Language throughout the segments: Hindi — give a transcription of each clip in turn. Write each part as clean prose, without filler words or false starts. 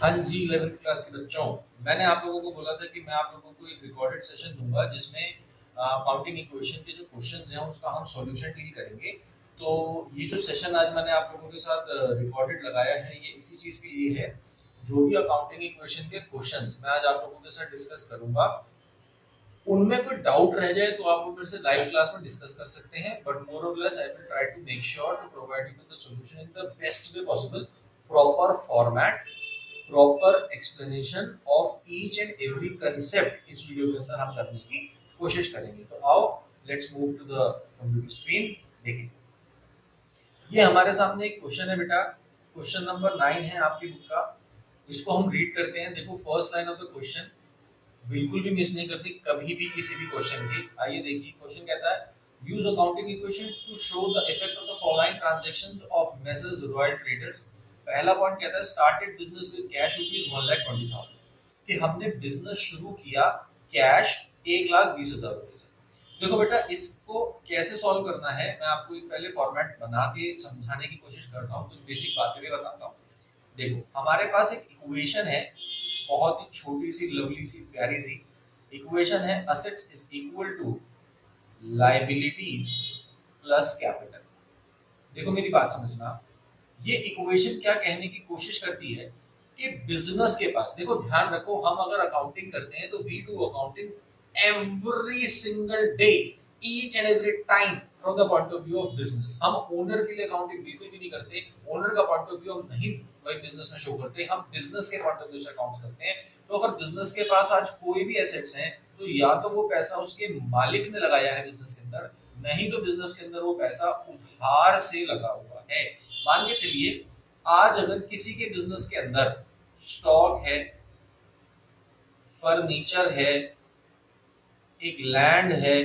हाँ जी, 11th क्लास के बच्चों, मैंने आप लोगों को बोला था कि मैं आप लोगों को एक रिकॉर्डेड सेशन दूंगा जिसमें काउंटिंग इक्वेशन के जो क्वेश्चंस हैं उसका हम सॉल्यूशन डील करेंगे। तो ये जो सेशन आज मैंने आप लोगों के साथ रिकॉर्डेड लगाया है ये इसी चीज के लिए है। जो भी अकाउंटिंग इक्वेशन के क्वेश्चंस मैं आज आप लोगों के साथ डिस्कस करूंगा, उनमें कोई डाउट रह जाए तो आप लोग मेरे से लाइव क्लास में डिस्कस कर सकते हैं, बट मोर और less I will try to make sure to provide you with the solution in the best way possible, proper format, proper explanation of each and every concept इस वीडियो के अंदर हम करने की कोशिश करेंगे। तो आओ let's move to the computer screen. देखिए, ये हमारे सामने एक क्वेश्चन है बेटा, क्वेश्चन नंबर 9 है आपकी बुक का। इसको हम रीड करते हैं। देखो, first line of the question बिल्कुल भी मिस नहीं करती कभी भी किसी भी क्वेश्चन की। आइए देखिए, क्वेश्चन कहता है use accounting equation two show the effect of the following transactions of messrs royal traders. पहला पॉइंट कहता है started business with cash rupees 1,20,000, कि हमने बिजनेस शुरू किया कैश 1,20,000 रुपए से। देखो बेटा, इसको कैसे सॉल्व करना है मैं आपको एक पहले फॉर्मेट बना के समझाने की कोशिश करता हूँ, कुछ बेसिक बातें भी बताता हूँ। देखो, हमारे पास एक इक्वेशन है, बहुत ही छोटी सी लवली सी प्यारी सी इक्वेशन है। Assets is equal to liabilities plus capital. देखो मेरी बात समझना, ये इक्वेशन क्या कहने की कोशिश करती है कि बिजनेस के पास, देखो ध्यान रखो, हम अगर अकाउंटिंग करते हैं तो we do accounting every single day, each and every time from the point of view of business. हम ओनर के लिए अकाउंटिंग बिल्कुल भी नहीं करते, ओनर का पॉइंट ऑफ व्यू हम नहीं भाई बिजनेस में शो करते, हम बिजनेस के पॉइंट ऑफ व्यू से अकाउंट्स करते हैं। तो अगर बिजनेस के पास आज कोई भी एसेट्स हैं तो या तो वो पैसा उसके मालिक ने लगाया है बिजनेस के अंदर, नहीं तो बिजनेस के अंदर वो पैसा उधार से लगा हुआ है। मान के चलिए, आज अगर किसी के बिजनेस के अंदर स्टॉक है, फर्नीचर है, एक लैंड है,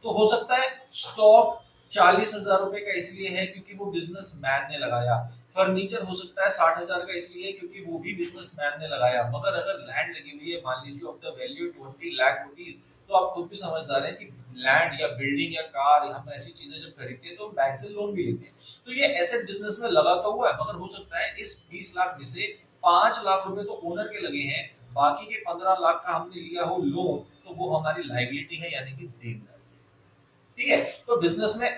तो हो सकता है स्टॉक 40,000 रुपए का इसलिए है क्योंकि वो बिजनेसमैन ने लगाया, फर्नीचर हो सकता है 60,000 का इसलिए क्योंकि वो भी बिजनेसमैन ने लगाया। मगर अगर लैंड लगी हुई है, मान लीजिए of the value 20 lakh rupees, तो आप खुद भी समझदार हैं कि लैंड या बिल्डिंग या कार, हम ऐसी चीजें जब खरीदते हैं तो हम बैंक से लोन भी लेते हैं, तो ये एसेट बिजनेस में लगा तो हुआ है, मगर हो सकता है इस 20 लाख में से 5 लाख रुपए तो ओनर के लगे हैं, बाकी के 15 लाख का हमने लिया हो लोन, तो वो हमारी लायबिलिटी है, यानी कि देनदारी है। ठीक है, तो बिजनेस में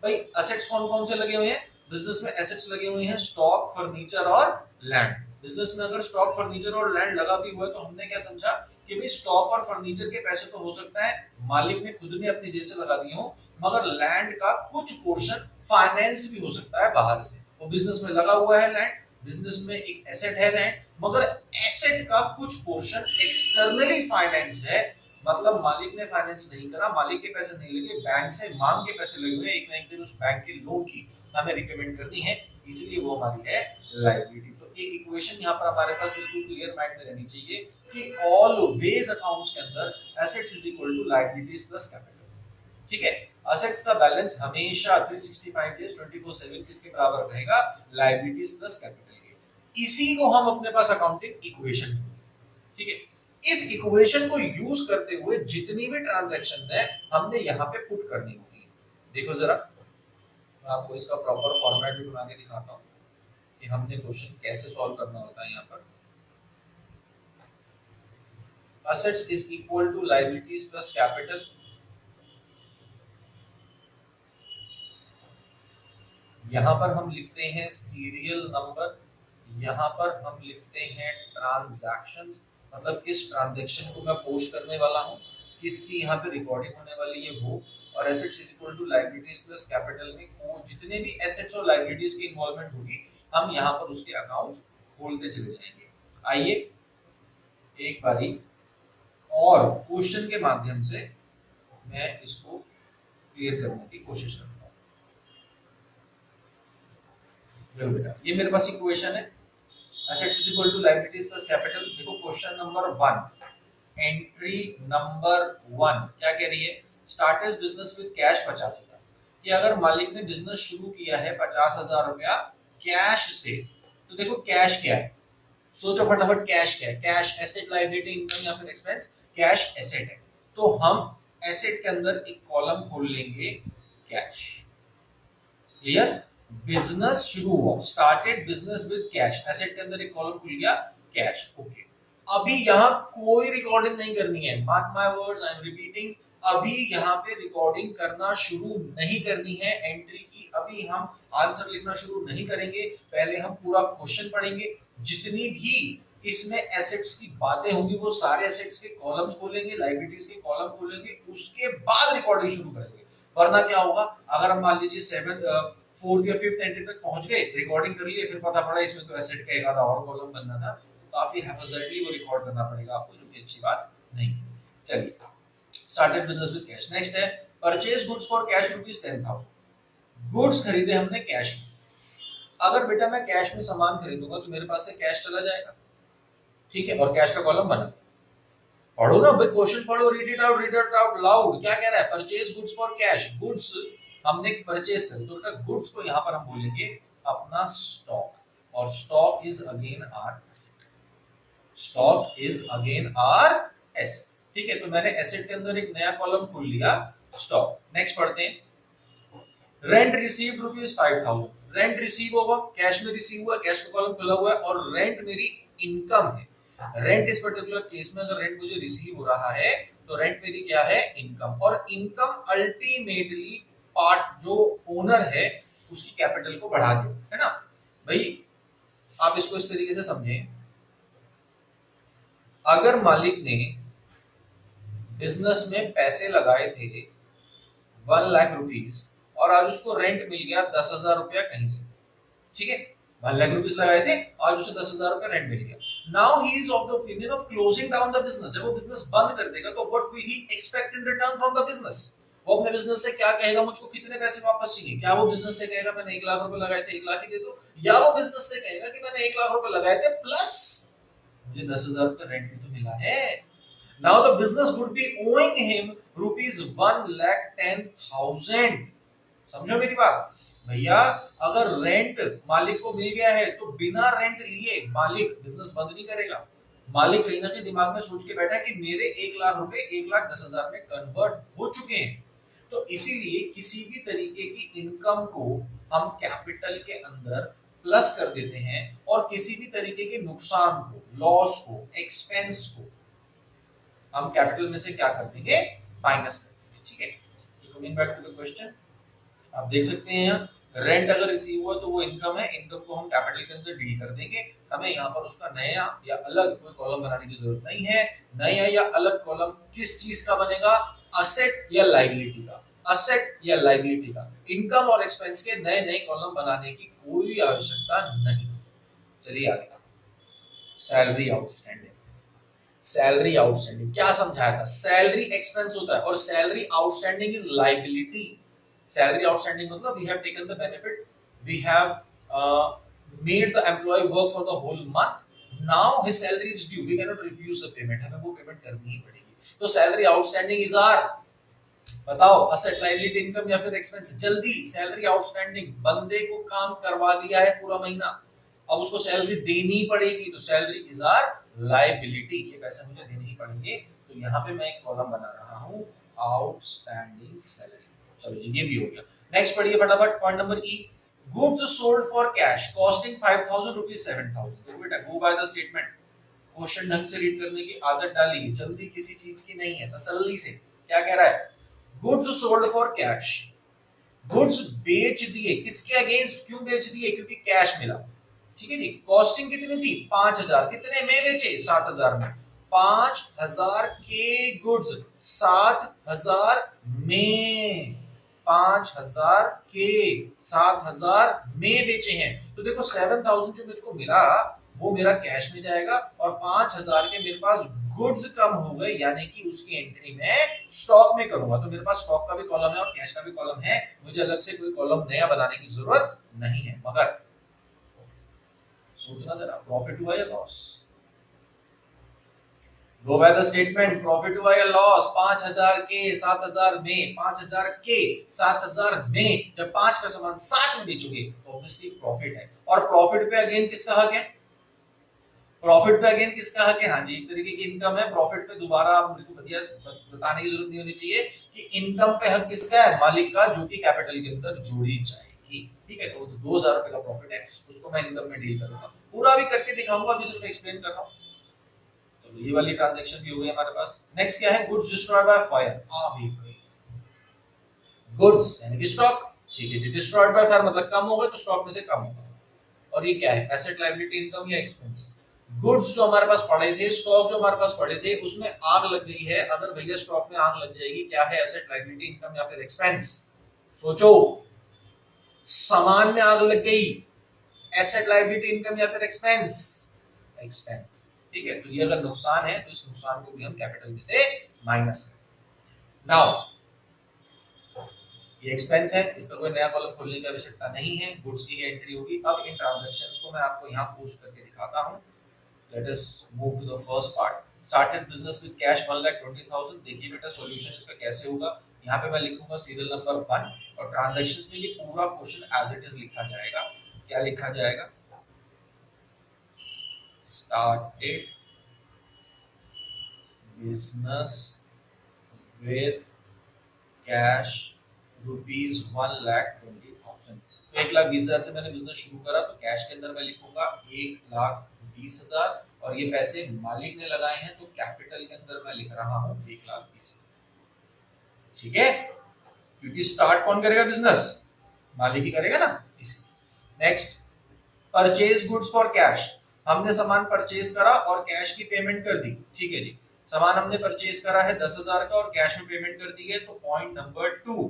भाई एसेट्स कौन कौन से लगे हुए हैं? बिजनेस में एसेट्स लगे हुए हैं स्टॉक, फर्नीचर और लैंड। बिजनेस में अगर स्टॉक, फर्नीचर और लैंड लगा भी हुआ है तो हमने क्या समझा कि भाई स्टॉक और फर्नीचर के पैसे तो हो सकता है मालिक ने खुद ने अपनी जेब से लगा दिए हो, मगर लैंड का कुछ पोर्शन फाइनेंस भी हो सकता है बाहर से। वो बिजनेस में लगा हुआ है लैंड, बिजनेस में एक एसेट है लैंड, मगर एसेट का कुछ पोर्शन एक्सटर्नली फाइनेंस है, मतलब मालिक ने फाइनेंस नहीं करा, मालिक के पैसे नहीं लगे, बैंक से मांग के पैसे लगे हुए, एक ना एक दिन उस बैंक के लोन की हमें रिपेमेंट करनी है, इसलिए वो हमारी है लायबिलिटी। तो एक इक्वेशन यहाँ पर हमारे पास बिल्कुल क्लियर माइंड में रहनी चाहिए कि ऑलवेज अकाउंट्स के अंदर assets is equal to liabilities plus capital. ठीक है, असेट्स का बैलेंस हमेशा 365 डेज 24/7 किसके बराबर रहेगा? लायबिलिटीज प्लस कैपिटल के। इसी को हम अपने पास अकाउंटिंग इक्वेशन, ठीक है, इस इक्वेशन को यूज करते हुए जितनी भी ट्रांजैक्शंस हैं हमने यहाँ पे पुट करनी होगी। देखो जरा, मैं आपको इसका प्रॉपर फॉर्मेट भी बना के दिखाता हूँ कि हमने क्वेश्चन कैसे सॉल्व करना होता है। यहाँ पर assets is equal to liabilities plus capital, यहाँ पर हम लिखते हैं सीरियल नंबर, यहाँ पर हम लिखते हैं ट्रांजैक्शंस, मतलब किस ट्रांजैक्शन को मैं पोस्ट करने वाला हूँ, किसकी यहाँ पे रिकॉर्डिंग होने वाली है वो, और assets is equal to liabilities plus capital में वो जितने भी एसेट्स और लायबिलिटीज की इन्वॉल्वमेंट होगी हम यहाँ पर उसके अकाउंट्स खोलते चले जाएंगे। आइए एक बारी और क्वेश्चन के माध्यम से मैं इसको क्लियर करने की कोशिश करता हूँ। बेटा, ये मेरे पास इक्वेशन है, assets is equal to liabilities plus capital। देखो क्वेश्चन नंबर 1, एंट्री नंबर 1 क्या कह रही है? स्टार्टेड बिजनेस विद कैश 50,000, कि अगर मालिक ने बिजनेस शुरू किया है 50,000 रुपया कैश से, तो देखो कैश क्या है, सोचो फटाफट, कैश क्या है? कैश एसेट, लायबिलिटी, इनकम या फिर एक्सपेंस? कैश एसेट है, तो हम एसेट के अंदर एक कॉलम खोल लेंगे कैश। क्लियर? बिजनेस शुरू हुआ, started business with cash, asset के अंदर एक कॉलम खुल गया कैश। ओके, अभी यहाँ कोई रिकॉर्डिंग नहीं करनी है, mark my words, I am repeating, अभी यहाँ पे रिकॉर्डिंग करना शुरू नहीं करनी है एंट्री की, अभी हम आंसर लिखना शुरू नहीं करेंगे, पहले हम पूरा क्वेश्चन पढ़ेंगे, जितनी भी इसमें एसेट्स की बातें होंगी वो सारे एसेट्स के कॉलम्स खोलेंगे, लायबिलिटीज के कॉलम खोलेंगे, उसके बाद रिकॉर्डिंग शुरू करेंगे। वरना क्या होगा, अगर हम मान लीजिए 4th या 5th एंट्री तक पहुंच गए, रिकॉर्डिंग कर लिए, फिर पता पड़ा इसमें तो एसेट का एक आधा और कॉलम बनना था, काफी हैफाजर्डली वो रिकॉर्ड करना पड़ेगा आपको, जो कि अच्छी बात नहीं। चलिए, started business with cash. Next है purchase goods for cash ₹10,000। Goods खरीदे हमने कैश में। अगर बेटा मैं कैश में सामान खरीदूंगा तो मेरे पास से कैश चला जाएगा, ठीक है, और कैश का कॉलम बना। पढ़ो ना भाई, क्वेश्चन पढ़ो, रीड इट आउट लाउड। क्या कह रहा है, purchase goods for cash, goods हमने परचेज करी, तो बेटा गुड्स को यहां पर हम बोलेंगे अपना स्टॉक, और stock is again our asset, stock is again our asset, ठीक है। तो मैंने एसेट के अंदर एक नया कॉलम खोल लिया, स्टॉक। नेक्स्ट पढ़ते हैं, रेंट रिसीव्ड ₹5,000। रेंट रिसीव होगा, कैश में रिसीव हुआ, कैश का कॉलम खुला हुआ है, और रेंट मेरी इनकम है। रेंट इस पर्टिकुलर केस में अगर रेंट मुझे रिसीव हो रहा है तो रेंट मेरी क्या है, इनकम, और इनकम अल्टीमेटली पार्ट जो ओनर है उसकी कैपिटल को बढ़ा दे, है ना भाई। आप इसको इस तरीके से समझें, अगर मालिक ने बिजनेस में पैसे लगाए थे 1 लाख रुपीस, और आज उसको रेंट मिल गया 10,000 रुपया कहीं से, ठीक है, 1 लाख रुपीस लगाए थे, आज उसे 10,000 रुपया रेंट मिल गया। Now he is of the opinion of closing down the business. जब वो बिजनेस बंद कर देगा तो what will he expect in return from the business. वो अपने बिजनेस से क्या कहेगा, मुझको कितने पैसे वापस चाहिए। क्या वो बिजनेस से कहेगा मैंने 1 लाख रुपए लगाए थे 1 लाख ही दे दो, या वो बिजनेस से कहेगा कि मैंने 1 लाख रुपए लगाए थे प्लस मुझे 10,000 रुपए रेंट भी तो मिला है। Now the business would be owing him ₹1,10,000। समझो मेरी बात भैया, अगर रेंट मालिक को मिल गया है तो बिना रेंट लिए मालिक बिजनेस बंद नहीं करेगा। मालिक कहीं ना कहीं दिमाग में सोच के बैठा है कि मेरे 1 लाख रुपए 1,10,000 में कन्वर्ट हो चुके हैं। तो इसीलिए किसी भी तरीके की इनकम को हम कैपिटल के अंदर प्लस कर देते हैं, और किसी भी तरीके के नुकसान को, लॉस को, एक्सपेंस को हम कैपिटल में से क्या कर देंगे, माइनस कर देंगे, ठीक है। Coming back to the question, आप देख सकते हैं यहाँ रेंट अगर रिसीव हुआ तो वो इनकम है, इनकम को हम कैपिटल के अंदर डील कर देंगे। हमें यहाँ पर उसका नया या अलग कोई कॉलम बनाने की जरूरत नहीं है। नया या अलग कॉलम किस चीज का बनेगा, असेट या लायबिलिटी का, असेट या लायबिलिटी का। इनकम और एक्सपेंस के नए नए कॉलम बनाने की कोई आवश्यकता नहीं। चलिए आगे, सैलरी आउटस्टैंडिंग। सैलरी आउटस्टैंडिंग क्या समझाया था, सैलरी एक्सपेंस होता है और salary outstanding is liability. Salary outstanding मतलब we have taken the benefit, we have made the employee work for the whole month, now his salary is due, we cannot refuse the payment, हमें वो पेमेंट करनी ही पड़ेगी। तो salary outstanding is our, बताओ asset liability income या फिर expense। जल्दी, salary outstanding, बंदे को काम करवा दिया है पूरा महीना, अब उसको सैलरी देनी पड़ेगी, तो सैलरी इज आवर लायबिलिटी, ये पैसे मुझे देने ही पड़ेंगे। तो यहाँ पे मैं एक कॉलम बना रहा हूँ आउटस्टैंडिंग सैलरी। चलो जी, ये भी हो गया। नेक्स्ट पढ़िए फटाफट, point number E, goods sold for cash costing 5,000 rupees 7,000। देखो बेटा, गो बाय द स्टेटमेंट, क्वेश्चन ढंग से रीड करने की आदत डालिए, जल्दी किसी चीज की नहीं है, तसल्ली से। क्या कह रहा है, goods sold for cash, goods बेच दिए, किसके अगेंस्ट, क्यों बेच दिए, क्योंकि कैश मिला, ठीक है जी। कॉस्टिंग कितनी थी, 5,000, कितने में बेचे, 7,000 में। 5,000 के गुड्स 7,000 में, 5,000 के 7,000 में बेचे हैं। तो देखो 7,000 जो मुझको मिला वो मेरा कैश में जाएगा, और 5,000 के मेरे पास गुड्स कम हो गए, यानी कि उसकी एंट्री में स्टॉक में करूंगा। तो मेरे पास स्टॉक का भी कॉलम है और कैश का भी कॉलम है, मुझे अलग से कोई कॉलम नया बनाने की जरूरत नहीं है। मगर सोचना जरा, प्रॉफिट हुआ या loss, go by the statement, profit हुआ या लॉस। 5,000 के 7,000 में, 5,000 के 7,000 में, जब 5 का सामान 7 में बेचोगे तो ऑब्वियसली प्रॉफिट है। और प्रॉफिट पे अगेन किसका हक है, प्रॉफिट पे अगेन किसका हक है, हाँ जी, एक तरीके की इनकम है। प्रॉफिट पे दोबारा मेरे को बताने की जरूरत नहीं होनी चाहिए कि इनकम पे हक किसका है, मालिक का, जो कि कैपिटल के अंदर जोड़ी जाएगी। की, ठीक है। तो 2000 रुपए का प्रॉफिट है, उसको मैं इनकम में डील करूंगा, पूरा भी करके दिखाऊंगा, अभी सिर्फ एक्सप्लेन कर रहा हूँ। तो ये वाली ट्रांजैक्शन भी हो गई हमारे पास। नेक्स्ट क्या है, गुड्स डिस्ट्रॉयड बाय फायर। आ भी गई गुड्स यानी कि स्टॉक, ठीक है जी। डिस्ट्रॉयड बाय फायर मतलब कम हो गए, तो स्टॉक में से कम होगा। और ये क्या है, एसेट लायबिलिटी इनकम या एक्सपेंस। गुड्स जो हमारे पास पड़े थे, स्टॉक जो हमारे पास पड़े थे, उसमें आग लग गई है। अगर भैया स्टॉक में आग लग जाएगी, क्या है, एसेट लायबिलिटी इनकम या फिर एक्सपेंस। सोचो, सामान में आग लग गई, एसेट लायबिलिटी इनकम या फिर एक्सपेंस, एक्सपेंस, ठीक है। तो ये अगर नुकसान है तो इस नुकसान को भी हम कैपिटल में से माइनस करें। नाउ ये एक्सपेंस है, इसका कोई नया कॉलम खोलने की आवश्यकता नहीं है, गुड्स की ही एंट्री होगी। अब इन ट्रांजैक्शंस को मैं आपको यहां पोस्ट करके दिखाता हूं। Let us move to the first part. Started business with cash 1,20,000। देखिए बेटा सॉल्यूशन इसका कैसे होगा। यहाँ पे मैं लिखूंगा सीरियल नंबर 1 और ट्रांजैक्शंस में ये पूरा क्वेश्चन एज इट इज लिखा जाएगा। क्या लिखा जाएगा, स्टार्टेड बिजनेस विद कैश ₹1,20,000। तो 1,20,000 से मैंने बिजनेस शुरू करा, तो कैश के अंदर मैं लिखूंगा 1,20,000 और ये पैसे मालिक ने लगाए हैं, तो कैपिटल के अंदर मैं लिख रहा हूं 1,20,000, ठीक है। क्योंकि स्टार्ट कौन करेगा, बिजनेस मालिक ही करेगा ना, इसी। Next, purchase goods for cash. हमने सामान परचेज करा और कैश की पेमेंट कर दी, ठीक है जी। सामान हमने परचेज करा है 10,000 का और कैश में पेमेंट कर दी है, तो point number 2,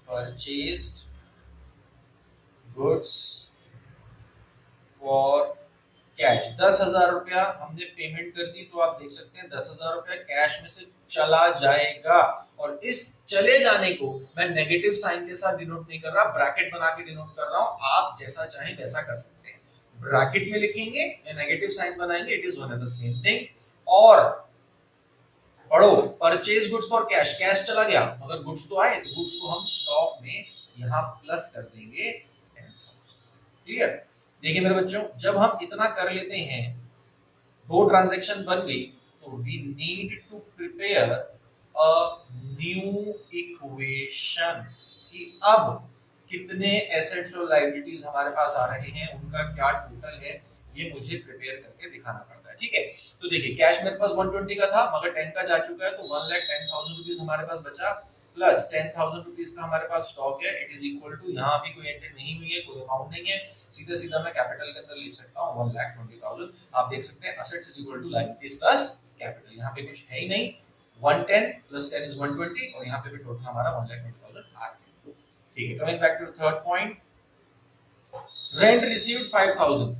purchased goods for cash. 10,000 रुपया हमने पेमेंट कर दी, तो आप देख सकते हैं 10,000 रुपया कैश में से चला जाएगा। और इस चले जाने को मैं नेगेटिव साइन के साथ डिनोट नहीं कर रहा, ब्रैकेट बना के डिनोट कर रहा हूं। आप जैसा चाहें वैसा कर सकते हैं, ब्रैकेट में लिखेंगे या नेगेटिव साइन बनाएंगे, it is one and the same thing. और पढ़ो, purchase goods for cash, cash चला गया मगर गुड्स तो आए, तो गुड्स को हम स्टॉक में यहां प्लस कर देंगे 10,000। क्लियर। देखिए मेरे बच्चों, जब हम इतना कर लेते हैं, दो ट्रांजैक्शन बन गई, तो we need to prepare a new equation कि अब कितने एसेट्स और लायबिलिटीज हमारे पास आ रहे हैं, उनका क्या टोटल है, ये मुझे प्रिपेयर करके दिखाना पड़ता है, ठीक है। तो देखिए कैश मेरे पास 120 का था मगर 10 का जा चुका है, तो 1,10,000 रुपीस हमारे पास बचा, प्लस 10,000 रुपीस का हमारे पास स्टॉक है। इट इज इक्वल टू, यहाँ अभी कोई एंट्री नहीं हुई है, कोई अमाउंट नहीं है, सीधा सीधा मैं कैपिटल के अंदर लिख सकता हूँ 1,20,000। आप देख सकते हैं assets is equal to liabilities plus capital, यहाँ पे कुछ है ही नहीं। 110 प्लस 10 इज 120 और यहाँ पे भी टोटल हमारा 1,20,000 आ रहा है, ठीक है। Coming back to third point, rent received 5,000।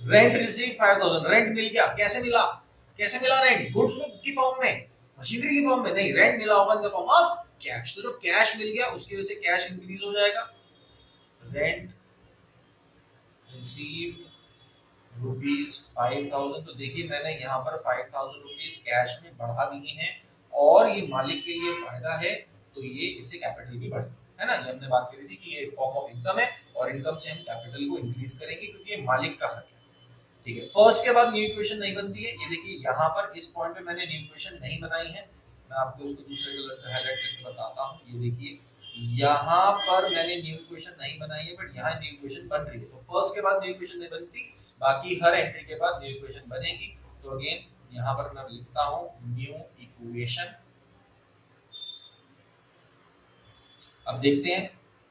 Rent receive 5,000, rent मिल गया, कैसे मिला, कैसे मिला रेंट, गुड्स की फॉर्म में, मशीनरी की फॉर्म में नहीं, रेंट मिला होगा in the form of cash. तो जो कैश मिल गया उसकी वजह से कैश इंक्रीज हो जाएगा। Rent received ₹5,000। तो देखिए मैंने यहाँ पर 5,000 रुपीज कैश में बढ़ा दिए हैं और ये मालिक के लिए फायदा है, तो ये इससे कैपिटल भी बढ़ेगा, है ना। ये हमने बात करी थी कि ये फॉर्म ऑफ इनकम है और इनकम से हम कैपिटल को इंक्रीज करेंगे क्योंकि ये मालिक का हक है, ठीक है। फर्स्ट के बाद न्यू इक्वेशन नहीं बनती है, ये देखिए यहाँ पर इस पॉइंट पे मैंने न्यू इक्वेशन नहीं बनाई है, मैं आपको इसको दूसरे कलर से हाईलाइट करके बताता हूँ। ये देखिए यहाँ पर मैंने न्यू इक्वेशन नहीं बनाई है, बट यहाँ न्यू इक्वेशन बन रही है। तो फर्स्ट के बाद न्यू इक्वेशन नहीं बनती, बाकी हर एंट्री के बाद न्यू इक्वेशन बनेगी। तो अगेन यहाँ पर मैं लिखता हूँ न्यू इक्वेशन। अब देखते हैं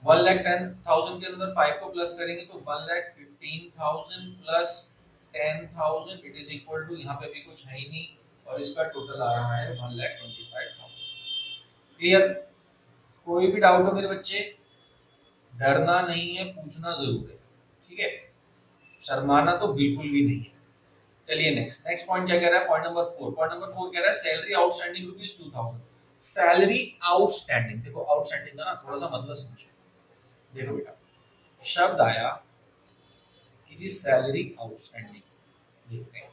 1,10,000 के अंदर 5 को प्लस करेंगे तो 1,15,000 plus 10,000 it is equal to, यहाँ पे भी कुछ है ही नहीं और इसका टोटल आ रहा है 1,25,000। क्लियर। कोई भी डाउट हो मेरे बच्चे, डरना नहीं है, पूछना जरूर है, ठीक है, शर्माना तो बिल्कुल भी नहीं है। चलिए नेक्स्ट पॉइंट क्या कह रहा है, पॉइंट नंबर 4। पॉइंट नंबर 4 कह रहा है सैलरी आउटस्टैंडिंग ₹2,000। सैलरी आउटस्टैंडिंग, देखो आउटस्टैंडिंग का ना थोड़ा सा मतलब समझो। देखो बेटा, शब्द आया कि जी सैलरी आउटस्टैंडिंग, देखते हैं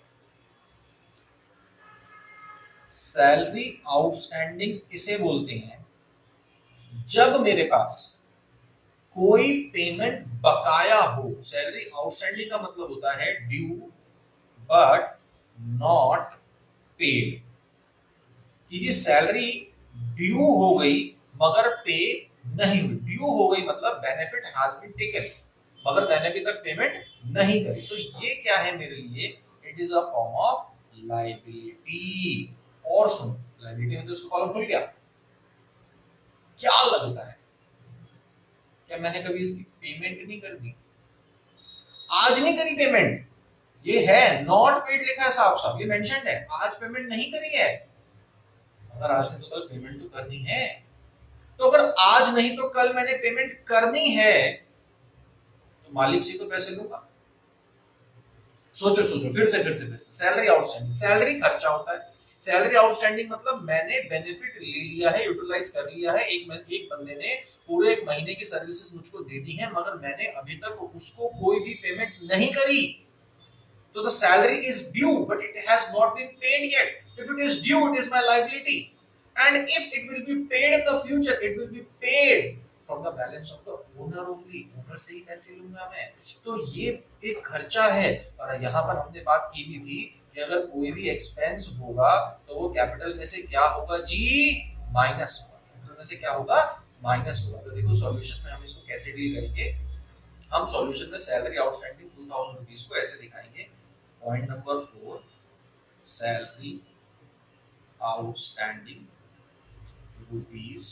सैलरी आउटस्टैंडिंग किसे बोलते हैं, जब मेरे पास कोई पेमेंट बकाया हो। सैलरी आउटस्टैंडिंग का मतलब होता है ड्यू बट नॉट पेड, कि जी सैलरी ड्यू हो गई मगर पे नहीं हुई, ड्यू हो गई मतलब बेनिफिट हैज बीन टेकन, मगर मैंने अभी तक पेमेंट नहीं करी, तो ये क्या है मेरे लिए, it is a form of liability. और सुन, लायबिलिटी में तो उसका कॉलम खुल गया, क्या लगता है, क्या मैंने कभी इसकी पेमेंट नहीं कर दी, आज नहीं करी पेमेंट, ये है नॉट पेड लिखा है साफ साफ, ये मेंशन्ड है, आज पेमेंट नहीं करी है, अगर आज नहीं तो कल पेमेंट तो करनी है, तो अगर आज नहीं तो कल मैंने पेमेंट करनी है, तो मालिक से तो पैसे लूंगा। सोचो सोचो, फिर से सैलरी आउटस्टैंडिंग, सैलरी खर्चा होता है, सैलरी आउटस्टैंडिंग मतलब मैंने बेनिफिट ले लिया है, यूटिलाइज कर लिया है, एक बंदे ने पूरे एक महीने की सर्विसेज मुझको दे दी है, मगर मैंने अभी तक उसको कोई भी पेमेंट नहीं करी, तो the salary is due but it has not been paid yet. If it is due, it is my liability, and if it will be paid in the future, it will be paid from the balance of the owner only, owner से ही पैसे लूंगा मैं, तो ये एक खर्चा है। और यहाँ पर हमने बात की भी थी कि अगर कोई भी एक्सपेंस होगा तो वो कैपिटल में से क्या होगा जी, माइनस होगा, कैपिटल में से क्या होगा, माइनस होगा। तो देखो सॉल्यूशन में हम इसको कैसे डील करेंगे, हम सॉल्यूशन में सैलरी आउटस्टैंडिंग 2000 रुपीस को ऐसे दिखाएंगे, point number 4, salary outstanding rupees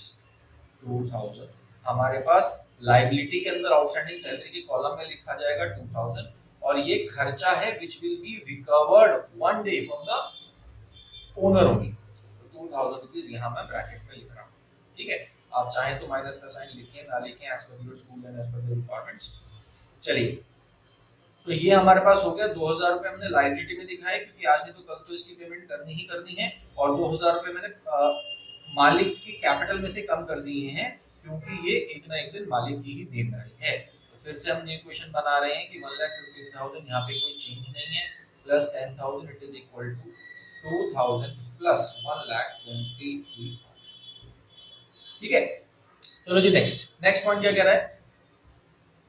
2000, हमारे पास लाइबिलिटी के अंदर आउटस्टैंडिंग सैलरी के कॉलम में लिखा जाएगा 2000, और ये खर्चा है which will be recovered one day from the owner only, 2000 rupees यहाँ मैं ब्रैकेट में लिख रहा हूँ, ठीक है। आप चाहें तो माइनस का साइन लिखें ना लिखें, as per your school and as per your requirements. चलिए, तो ये हमारे पास हो गया 2000 रुपए हमने लायबिलिटी में दिखाया, क्योंकि आज नहीं तो कल तो इसकी पेमेंट करनी ही करनी है, और 2000 रुपए मैंने मालिक की कैपिटल में से कम कर दिए हैं, क्योंकि ये एक ना एक दिन मालिक की ही देनदारी है। तो फिर से हम ये क्वेश्चन बना रहे हैं कि 1,15,000, यहाँ पे कोई चेंज नहीं है, plus 10,000 it is equal to 2000 plus 1,23,000, ठीक है। चलो जी, नेक्स्ट पॉइंट क्या कह रहा है,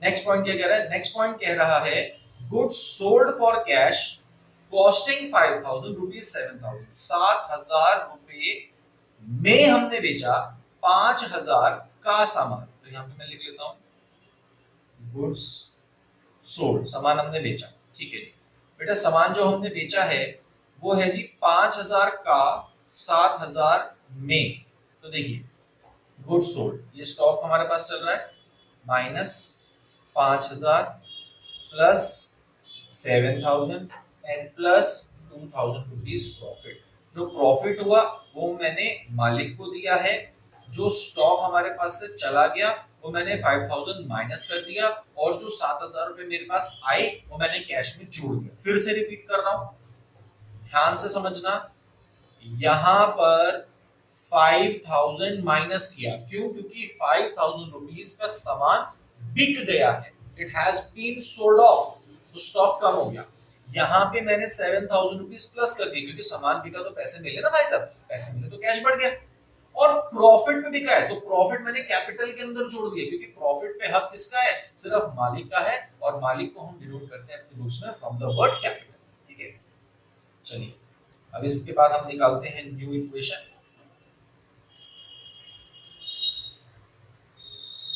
नेक्स्ट पॉइंट क्या कह रहा है, नेक्स्ट पॉइंट कह रहा है goods sold for cash costing 5,000 rupees 7,000, 7,000 रुपए में हमने बेचा 5,000 का सामान, तो यहाँ पे मैं लिख लेता हूं गुड्स सोल्ड, सामान हमने बेचा, ठीक है बेटा। सामान जो हमने बेचा है वो है जी 5,000 का 7,000 में, तो देखिए गुड्स सोल्ड, ये स्टॉक हमारे पास चल रहा है, minus 5,000 plus 7,000 and plus 2,000 rupees profit. जो प्रॉफिट हुआ वो मैंने मालिक को दिया है, जो स्टॉक हमारे पास से चला गया वो मैंने 5,000 माइनस कर दिया, और जो 7,000 रुपए मेरे पास आए वो मैंने कैश में जोड़ दिया। फिर से रिपीट कर रहा हूं, ध्यान से समझना, यहां पर 5,000 माइनस किया, क्यों, क्योंकि 5,000 रुपीज का सामान बिक गया है, it has been sold off, तो स्टॉक कम हो गया। यहाँ पे मैंने 7,000 रुपीज प्लस कर दिए, क्योंकि सामान बिका तो पैसे मिले ना भाई साहब, पैसे मिले तो कैश बढ़ गया, और प्रॉफिट में बिका है तो प्रॉफिट मैंने कैपिटल के अंदर जोड़ दिया, क्योंकि प्रॉफिट पे हक किसका है, सिर्फ मालिक का है, और मालिक को हम डिनोट करते हैं अपनी बुक्स में फ्रॉम द वर्ड कैपिटल, ठीक है। चलिए, अब इसके बाद हम निकालते हैं न्यू इक्वेशन।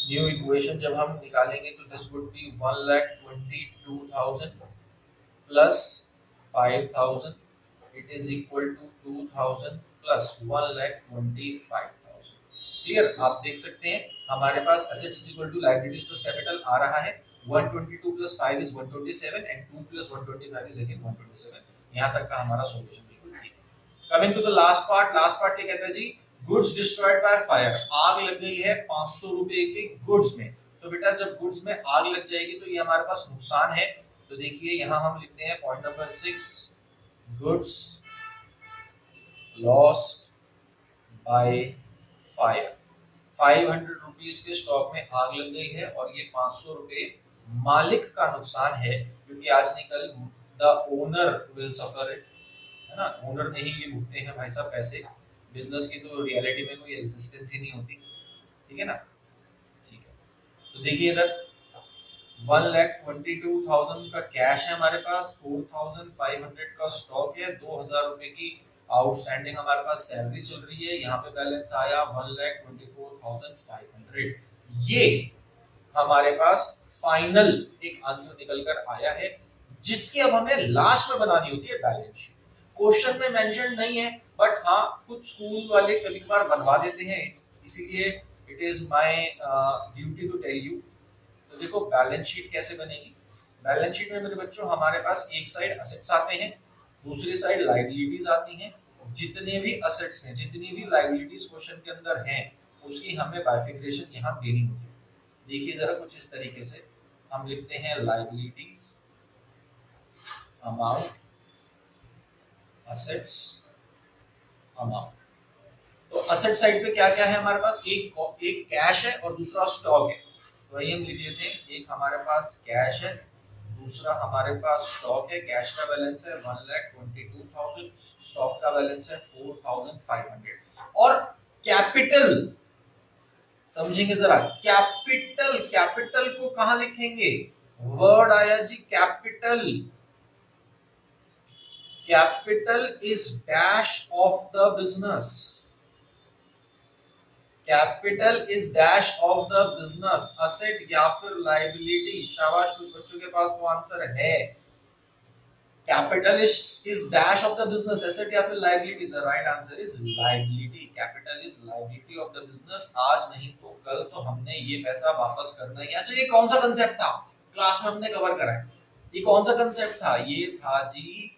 न्यू इक्वेशन जब हम निकालेंगे तो this would be 1,22,000 plus 5,000, it is equal to 2,000 plus 1,25,000। Clear, आप देख सकते हैं हमारे पास assets is equal to liabilities plus capital आ रहा है, 122 plus 5 is 127 and 2 plus 125 is again 127। यहाँ तक का हमारा सॉल्यूशन बिल्कुल ठीक है। Coming to the last part, last part क्या कहता है जी, गुड्स डिस्ट्रॉयड बाय फायर, आग लग गई है 500 रुपए के गुड्स में, तो बेटा जब गुड्स में आग लग जाएगी तो ये हमारे पास नुकसान है, तो देखिए यहाँ हम लिखते हैं point number 6, goods lost by fire, 500 rupees के स्टॉक में आग लग गई है और ये 500 रुपए मालिक का नुकसान है, क्योंकि आज नहीं कल the owner will suffer it, है ना, ओनर नहीं ये भुगते हैं भाई साहब पैसे, बिजनेस की तो रियलिटी में कोई एग्जिस्टेंस ही नहीं होती, ठीक है ना, ठीक है। तो देखिए इधर 1,22,000 का कैश है हमारे पास, 4,500 का स्टॉक है, 2,000 रुपए की आउटस्टैंडिंग हमारे पास सैलरी चल रही है, यहाँ पे बैलेंस आया 1,24,500, 500। ये हमारे पास फाइनल एक आंसर निकल कर आया है, जिसकी अब हमें लास्ट में बनानी होती है बैलेंस शीट। क्वेश्चन में मेंशन नहीं है, बट हाँ कुछ स्कूल वाले कभी कभार बनवा देते हैं, इसीलिए it is my duty to tell you. तो देखो बैलेंस शीट कैसे बनेगी। बैलेंस शीट में मेरे बच्चों हमारे पास एक साइड असेट्स आते हैं, दूसरी साइड लायबिलिटीज आती हैं। जितने भी असेट्स हैं, जितनी भी लायबिलिटीज क्वेश्चन के अंदर हैं, उसकी हमें बाइफिकेशन यहाँ देनी होती है। देखिए जरा कुछ इस तरीके से हम लिखते हैं लायबिलिटीज, अमाउंट, असेट्स, अमाउंट। तो असेट साइड पे क्या क्या है हमारे पास, एक कैश है और दूसरा स्टॉक है। तो वही हम लिख लेते हैं, एक हमारे पास कैश है, दूसरा हमारे पास स्टॉक है। कैश का बैलेंस है 1,22,000, स्टॉक का बैलेंस है 4,500। और कैपिटल समझेंगे जरा, कैपिटल, कैपिटल को कहां लिखेंगे, वर्ड आया जी capital. Capital is dash of the business, capital is dash of the business, asset या फिर लायबिलिटी। शाबाश, कुछ बच्चों के पास तो आंसर है। Capital is dash of the business, asset या फिर liability. The right answer is liability. Capital is liability of the business. आज नहीं तो कल तो हमने ये पैसा वापस करना है। अच्छा ये कौन सा कांसेप्ट था, क्लास में हमने कवर करा है। ये कौन सा कांसेप्ट था, ये था जी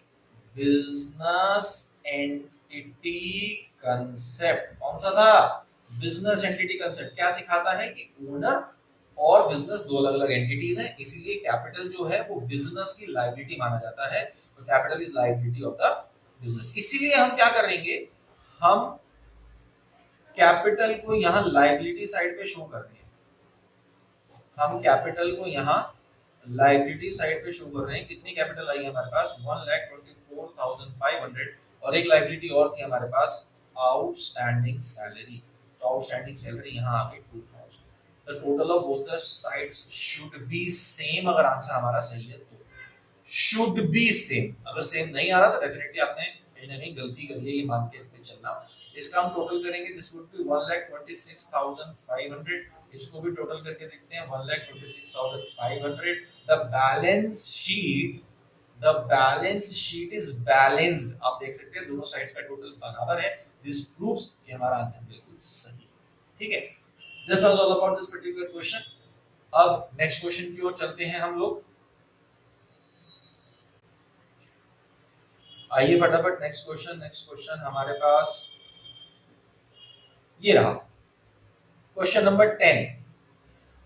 बिजनेस एंटिटी कांसेप्ट। कौन सा था, बिजनेस एंटिटी कांसेप्ट। क्या सिखाता है कि ओनर और बिजनेस दो अलग अलग एंटिटीज हैं, इसीलिए कैपिटल जो है वो बिजनेस की लायबिलिटी माना जाता है। तो capital is liability of the business. इसीलिए हम क्या करेंगे, हम कैपिटल को यहाँ लायबिलिटी साइड पे शो कर रहे हैं। हम कैपिटल को यहाँ लायबिलिटी साइड पे शो कर रहे हैं। कितनी कैपिटल आई है हमारे पास, 1,24,500। और एक लायबिलिटी और थी हमारे पास, आउटस्टैंडिंग सैलरी। तो आउटस्टैंडिंग सैलरी यहाँ आ गई 2,000। The total of both the sides should be same। अगर आंसर हमारा सही है तो should be same। अगर सेम नहीं आ रहा तो डेफिनेटली आपने कहीं ना कहीं गलती करी है, ये मान के चलना। इसका हम टोटल करेंगे, दिस वुड बी 1,26,500। इसको भी टोटल करके देखते हैं, 1,26,500। The balance sheet is balanced. आप देख सकते हैं दोनों साइड्स का टोटल बराबर है। दिस प्रूव्स कि हमारा आंसर बिल्कुल सही है। ठीक है, This was all about this particular question। अब नेक्स्ट क्वेश्चन की ओर चलते हैं हम लोग। आइए फटाफट नेक्स्ट क्वेश्चन हमारे पास ये रहा, क्वेश्चन नंबर 10।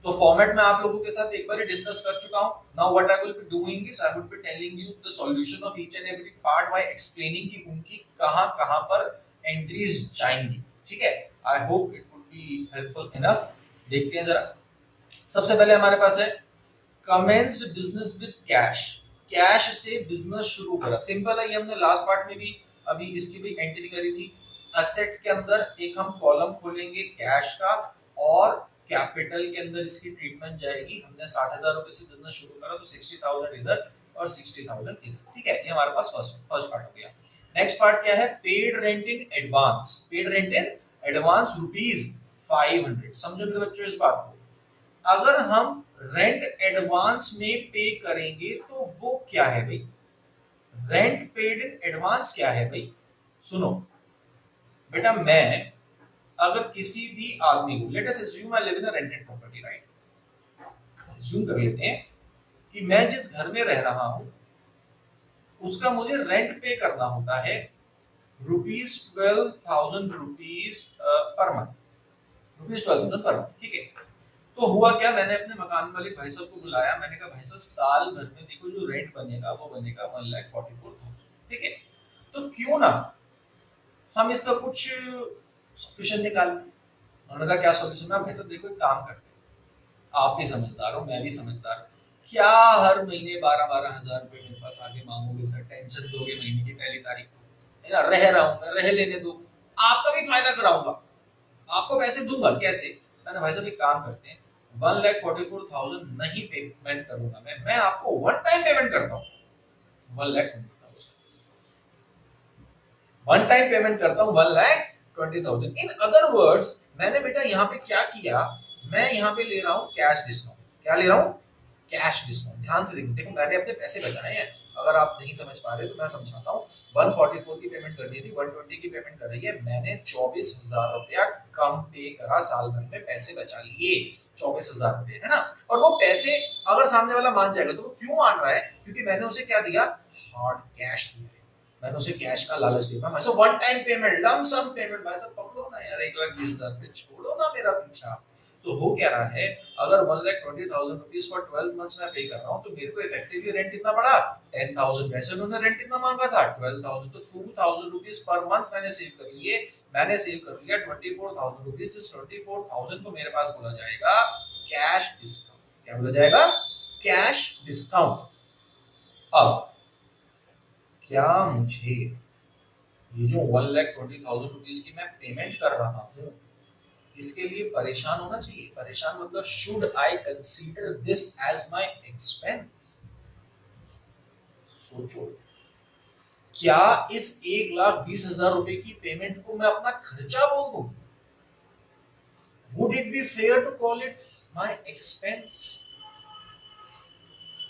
तो फॉर्मेट में आप लोगों के साथ एक बार डिस्कस कर चुका हूं। Now what I will be doing is I will be telling you the solution of each and every part by explaining कि उनकी कहां-कहां पर एंट्रीज जाएंगी। ठीक है, I hope it would be helpful enough. देखते हैं जरा। सबसे पहले हमारे पास है commenced business with cash. Cash से बिजनेस शुरू करा, सिंपल है। ये हमने लास्ट पार्ट में भी अभी इसकी भी एंट्री करी थी। असेट के अंदर एक हम कॉलम खोलेंगे कैश का, और कैपिटल के अंदर इसकी ट्रीटमेंट जाएगी। हमने 60,000 रुपए से बिजनेस शुरू करा, तो 60,000 इधर और 60,000 इधर। ठीक है, ये हमारे पास फर्स्ट पार्ट हो गया। नेक्स्ट पार्ट क्या है, paid rent in advance. Paid rent in advance ₹500। समझो मेरे बच्चों इस बात को, अगर हम रेंट एडवांस में पे करेंगे तो वो क्या है भाई, रेंट पेड इन एडवांस क्या है भाई। सुनो बेटा, मैं अगर किसी भी आदमी को, let us assume I live in a rented property, right. Assume कर लेते हैं कि मैं जिस घर में रह रहा हूं उसका मुझे रेंट पे करना होता है ₹12,000 पर मंथ, ₹12,000 पर मंथ। ठीक है, तो हुआ क्या, मैंने अपने मकान मालिक भाई साहब को बुलाया। मैंने कहा भाई साहब साल भर में देखो जो रेंट बनेगा वो बनेगा 1,44,000। ठीक है, तो क्यों ना हम इसका कुछ सॉल्यूशन निकाल। उन्होंने कहा क्या सॉल्यूशन है भाई साहब, देखो एक काम करते हैं, आप भी समझदार हो मैं भी समझदार हूं, क्या हर महीने 12-12 हजार रुपए मेरे पास आगे मांगोगे सर, टेंशन दोगे महीने की पहली तारीख को, है ना। रह रहा हूं मैं, रह लेने दो, आपका भी फायदा कराऊंगा, आपको पैसे दूंगा। कैसे, मैंने भाई साहब एक काम करते हैं, 1,44,000 नहीं पेमेंट करूंगा मैं आपको वन टाइम पेमेंट करता हूँ, 1,20,000 वन टाइम पेमेंट करता हूँ, 1,20,000। इन अदर वर्ड्स मैंने बेटा यहाँ पे क्या किया, मैं यहाँ पे ले रहा हूँ कैश डिस्काउंट। क्या ले रहा हूँ? Cash discount. ध्यान से देखो, देखो मैंने अपने पैसे बचाए हैं। अगर आप नहीं समझ पा रहे तो मैं समझाता हूँ। 144 की पेमेंट करनी थी, 120 की पेमेंट कर रही है, मैंने 24,000 रुपया कम पे करा, साल भर में पैसे बचा लिए 24,000 रुपये, है ना। और वो पैसे अगर सामने वाला मान जाएगा तो वो क्यों मान रहा है? क्योंकि मैंने उसे क्या दिया? हार्ड कैश दिया। मैंने उसे कैश का लालच दिया। मैं वन टाइम पेमेंट, लम सम पेमेंट, भाई साहब पकड़ो ना यार, 1,20,000 रुपये, छोड़ो ना मेरा पीछा। तो हो क्या रहा है, अगर 1,20,000 रुपीज फॉर 12 मंथ्स में पे कर रहा हूँ तो मेरे को इफेक्टिवली रेंट कितना पड़ा? 10,000। वैसे उन्होंने रेंट कितना मांगा था? 12,000। तो 2,000 रुपीज पर मंथ मैंने सेव कर लिए। मैंने सेव कर लिया 24,000 रुपीज। इस 24,000 को मेरे पास बोला जाएगा कैश डिस्काउंट। क्या बोला जाएगा? Cash discount. अब क्या मुझे ये जो 1,20,000 रुपीज की मैं पेमेंट कर रहा हूँ, इसके लिए परेशान होना चाहिए? परेशान मतलब should I consider this as my expense? सोचो, क्या इस 1,20,000 रुपए की पेमेंट को मैं अपना खर्चा बोल दूं? Would it be fair to call it my expense?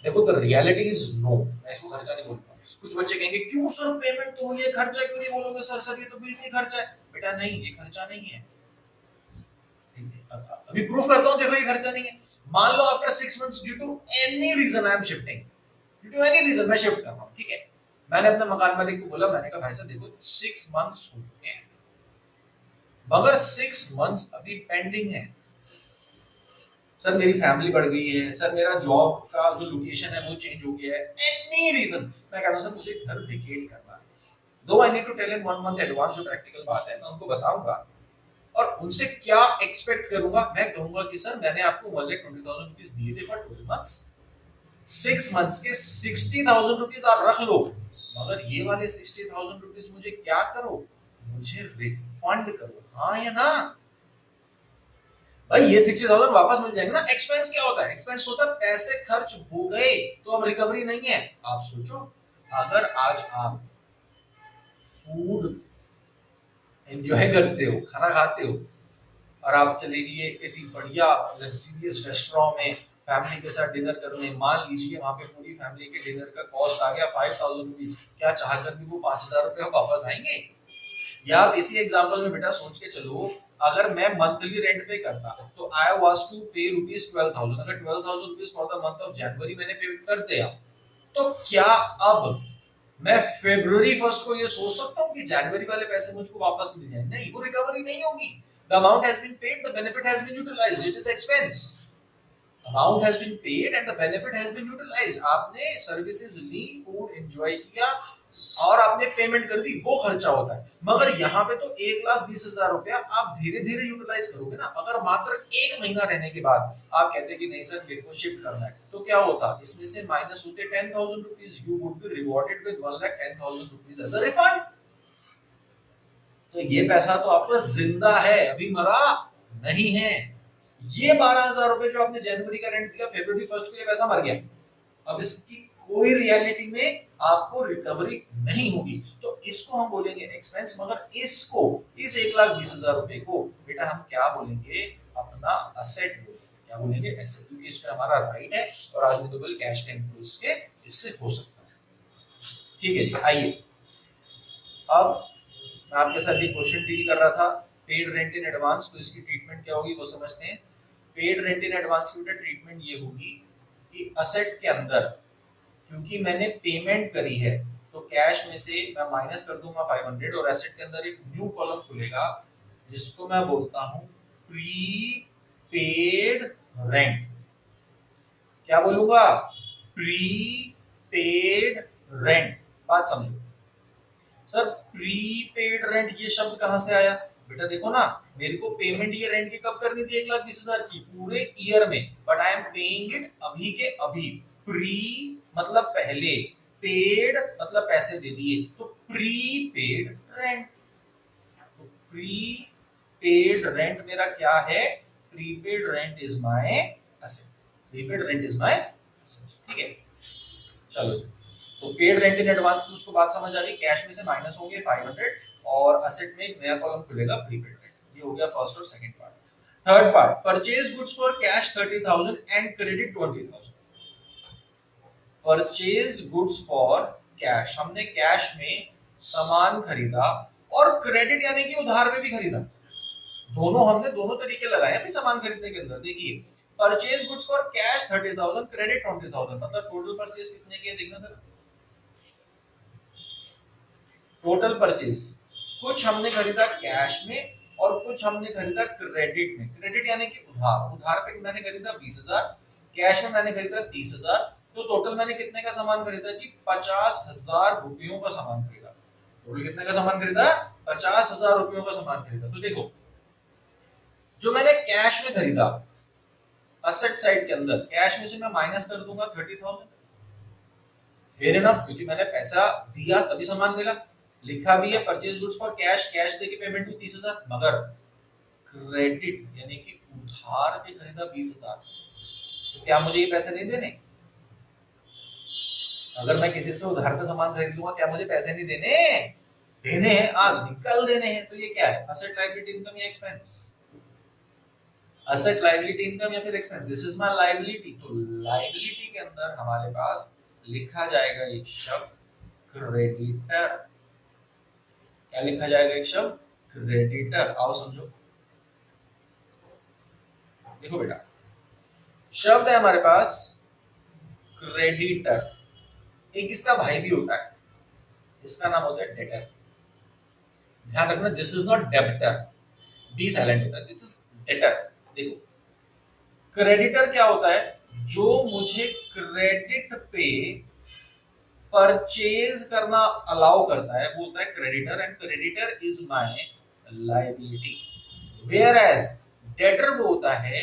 देखो द रियलिटी इज नो, मैं इसको खर्चा नहीं बोलता। कुछ बच्चे कहेंगे क्यों सर पेमेंट तो हुई है, खर्चा क्यों नहीं बोलोगे? सर सर ये तो बिल्कुल खर्चा है। बेटा नहीं, ये खर्चा नहीं है। अभी प्रूफ करता हूं, देखो ये खर्चा नहीं है। मान लो after 6 months due to any reason I am shifting, due to any reason मैं शिफ्ट कर रहा हूं, ठीक है। मैंने अपने मकान मालिक को बोला, मैंने कहा भाई साहब देखो 6 मंथ्स हो चुके हैं, मगर 6 मंथ्स अभी पेंडिंग है। सर मेरी फैमिली बढ़ गई है, सर मेरा जॉब का जो लोकेशन है वो चेंज हो गया है, एनी रीजन। मैं कह रहा हूं सर मुझे घर वेकेट करना है। दो I need to tell him 1 month advance, जो प्रैक्टिकल बात है मैं उनको बताऊंगा। और उनसे क्या एक्सपेक्ट करूंगा? मैं कहूंगा कि सर मैंने आपको 1,20,000 रुपीज दिए थे फॉर 12 मंथ्स, 6 मंथ्स के 60,000 रुपीज आप रख लो, मगर ये वाले 60,000 रुपीज मुझे क्या करो? मुझे रिफंड करो। हाँ या ना? भाई ये 60,000 वापस मिल जाएंगे ना। एक्सपेंस क्या होता है? एक्सपेंस होता है पैसे खर्च हो गए तो अब रिकवरी नहीं है। आप सोचो, अगर आज आप फूड एंजॉय करते हो, खाना खाते हो, और आप चले गए किसी बढ़िया लग्जरियस रेस्टोरेंट में फैमिली के साथ डिनर करने, मान लीजिए वहां पे पूरी फैमिली के डिनर का कॉस्ट आ गया 5,000 रुपीज, क्या चाहकर भी वो 5,000 रुपए वापस आएंगे? या आप इसी एग्जांपल में बेटा सोच के चलो, अगर मैं मंथली रेंट पे करता तो I was to pay rupees 12,000, अगर 12,000 rupees for the month of January मैंने पे कर दिया, तो क्या अब मैं फरवरी 1 को ये सोच सकता हूँ कि जनवरी वाले पैसे मुझको वापस मिल जाए? नहीं, वो रिकवरी नहीं होगी। The amount has been paid, the benefit has been utilized, it is expense. Amount has been paid and the benefit has been utilized. आपने सर्विसेज ली, फूड एंजॉय किया और आपने पेमेंट कर दी, वो खर्चा होता है। मगर यहाँ पे तो 1,20,000 रुपया आप धीरे धीरे यूटिलाइज करोगे ना। अगर मात्र 1 महीना रहने के बाद आप कहते कि नहीं सर मेरे को शिफ्ट करना है, तो क्या होता? इसमें से माइनस होते 10,000 rupees. You would be rewarded with 1,10,000 rupees as a refund. तो ये पैसा तो आपका जिंदा है, अभी मरा नहीं है। ये 12,000 रुपए जो आपने जनवरी का रेंट दिया, फरवरी 1 को ये पैसा मर गया। अब इसकी कोई रियलिटी में आपको रिकवरी नहीं होगी, तो इसको हम बोलेंगे एक्सपेंस। मगर इसको, इस 1,20,000 रुपए को बेटा हम क्या बोलेंगे? अपना असेट बोलेंगे। क्या बोलेंगे? एसेट, क्योंकि इस पे हमारा राइट है और आज मुतबिल कैश का इन्फ्लुएंस के इससे हो सकता है। ठीक है जी, आइए अब मैं आपके साथ एक क्वेश्चन डील कर रहा था, पेड रेंट इन एडवांस। तो इसकी ट्रीटमेंट क्या होगी वो समझते हैं। पेड रेंट इन एडवांस की बेटा ट्रीटमेंट ये होगी कि असेट के अंदर, क्योंकि मैंने पेमेंट करी है, तो कैश में से मैं माइनस कर दूंगा 500 और एसेट के अंदर एक न्यू कॉलम खुलेगा जिसको मैं बोलता हूं प्री पेड रेंट। क्या बोलूंगा? Pre paid rent. बात समझो सर, प्रीपेड रेंट ये शब्द कहां से आया? बेटा देखो ना, मेरे को पेमेंट ये रेंट की कब करनी थी? 1,20,000 की पूरे ईयर में, but I am paying it अभी के अभी। प्री मतलब पहले, पेड मतलब पैसे दे दिए, तो प्रीपेड रेंट। तो प्रीपेड रेंट मेरा क्या है? Prepaid rent is my asset. Prepaid rent is my asset, ठीक है। चलो, तो पेड रेंट इन एडवांस की उसको बात समझ आ गई। कैश में से माइनस होंगे 500 और असेट में एक नया कॉलम खुलेगा प्रीपेड रेंट। ये हो गया फर्स्ट और second part. Third part, purchase goods for cash 30,000 and credit 20,000। Purchase goods for cash, हमने कैश में सामान खरीदा और क्रेडिट यानी कि उधार में भी खरीदा। दोनों हमने दोनों तरीके लगाए अभी सामान खरीदने के अंदर। देखिए purchase goods for cash 30,000 credit 20,000, मतलब टोटल परचेज कितने की है देखना जरा। टोटल परचेज कुछ हमने खरीदा कैश में और कुछ हमने खरीदा क्रेडिट में। क्रेडिट यानी कि उधार, उधार पे मैंने खरीदा 20,000, कैश में मैंने खरीदा 30,000। तो टोटल मैंने कितने का सामान खरीदा जी? 50,000 रुपयों का सामान खरीदा। टोटल कितने का सामान खरीदा? 50,000 रुपयों का सामान खरीदा। तो देखो जो मैंने कैश में खरीदा असेट साइड के अंदर, कैश में से मैं माइनस कर दूंगा 30,000। फेयर इनफ, क्योंकि मैंने पैसा दिया तभी सामान मिला। लिखा भी है purchase goods for cash, cash देके पेमेंट हुई 30,000, मगर क्रेडिट यानी कि उधार पे खरीदा 20,000। तो क्या मुझे ये पैसे नहीं देने? अगर मैं किसी से उधार पे सामान खरीद लूंगा, क्या मुझे पैसे नहीं देने? देने हैं, आज निकल देने हैं। तो ये क्या है? असेट लायबिलिटी इनकम या एक्सपेंस? असेट लायबिलिटी इनकम या फिर expense? This is my liability. तो लायबिलिटी के अंदर हमारे पास लिखा जाएगा एक शब्द क्रेडिटर। क्या लिखा जाएगा? एक शब्द क्रेडिटर। आओ समझो, देखो बेटा, शब्द है हमारे पास क्रेडिटर। एक इसका भाई भी होता है, इसका नाम होता है डेटर। ध्यान रखना, this is not debtor, D silent होता है, दिस इज डेटर। देखो क्रेडिटर क्या होता है? जो मुझे क्रेडिट पे परचेज करना अलाउ करता है वो होता है creditor, and creditor is my liability. Whereas debtor वो होता है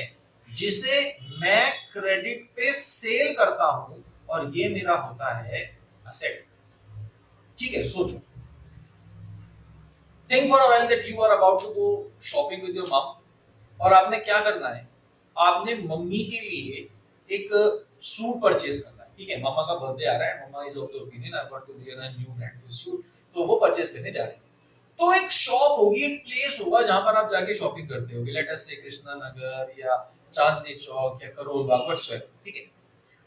जिसे मैं क्रेडिट पे सेल करता हूं और ये मेरा होता है असेट। ठीक है, सोचो, think for a while that you are about to go shopping with your mum, और आपने क्या करना है? आपने मम्मी के लिए एक सूट परचेज करना है। ठीक है, मम्मा का बर्थडे आ रहा है, mama is of the opinion I want to wear a new brand new suit, तो वो परचेज करने जा रहे हैं। तो एक शॉप होगी, एक प्लेस होगा जहां पर आप जाके शॉपिंग करते होगे, लेट अस से कृष्णा नगर या चांदनी चौक या करोल बाग, व्हाटसएवर। ठीक है,